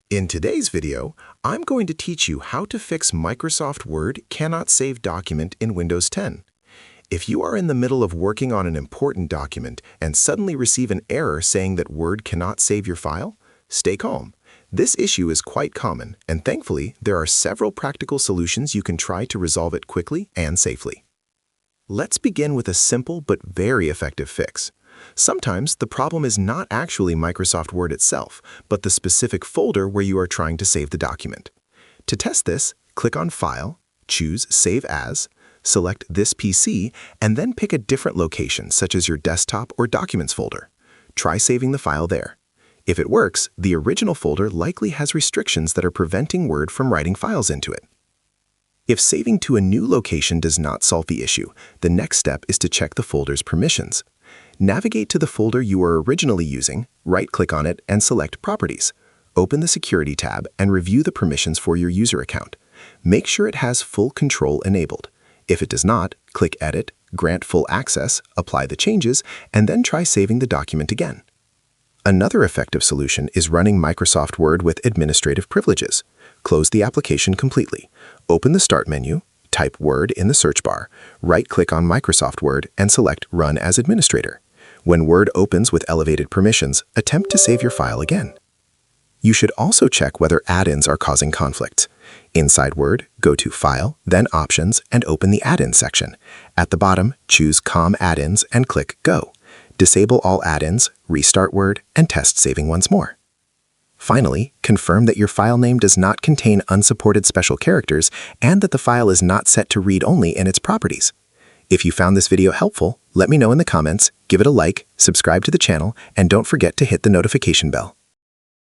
In today's video, I'm going to teach you how to fix Microsoft Word cannot save document in Windows 10. If you are in the middle of working on an important document and suddenly receive an error saying that Word cannot save your file, stay calm. This issue is quite common, and thankfully, there are several practical solutions you can try to resolve it quickly and safely. Let's begin with a simple but very effective fix. Sometimes the problem is not actually Microsoft Word itself, but the specific folder where you are trying to save the document. To test this, click on File, choose Save As, select this PC, and then pick a different location such as your desktop or Documents folder. Try saving the file there. If it works, the original folder likely has restrictions that are preventing Word from writing files into it. If saving to a new location does not solve the issue, the next step is to check the folder's permissions. Navigate to the folder you were originally using, right-click on it, and select Properties. Open the Security tab and review the permissions for your user account. Make sure it has full control enabled. If it does not, click Edit, grant full access, apply the changes, and then try saving the document again. Another effective solution is running Microsoft Word with administrative privileges. Close the application completely. Open the Start menu, type Word in the search bar, right-click on Microsoft Word, and select Run as Administrator. When Word opens with elevated permissions, attempt to save your file again. You should also check whether add-ins are causing conflicts. Inside Word, go to File, then Options, and open the Add-ins section. At the bottom, choose COM Add-ins and click Go. Disable all add-ins, restart Word, and test saving once more. Finally, confirm that your file name does not contain unsupported special characters and that the file is not set to read-only in its properties. If you found this video helpful, let me know in the comments, give it a like, subscribe to the channel, and don't forget to hit the notification bell.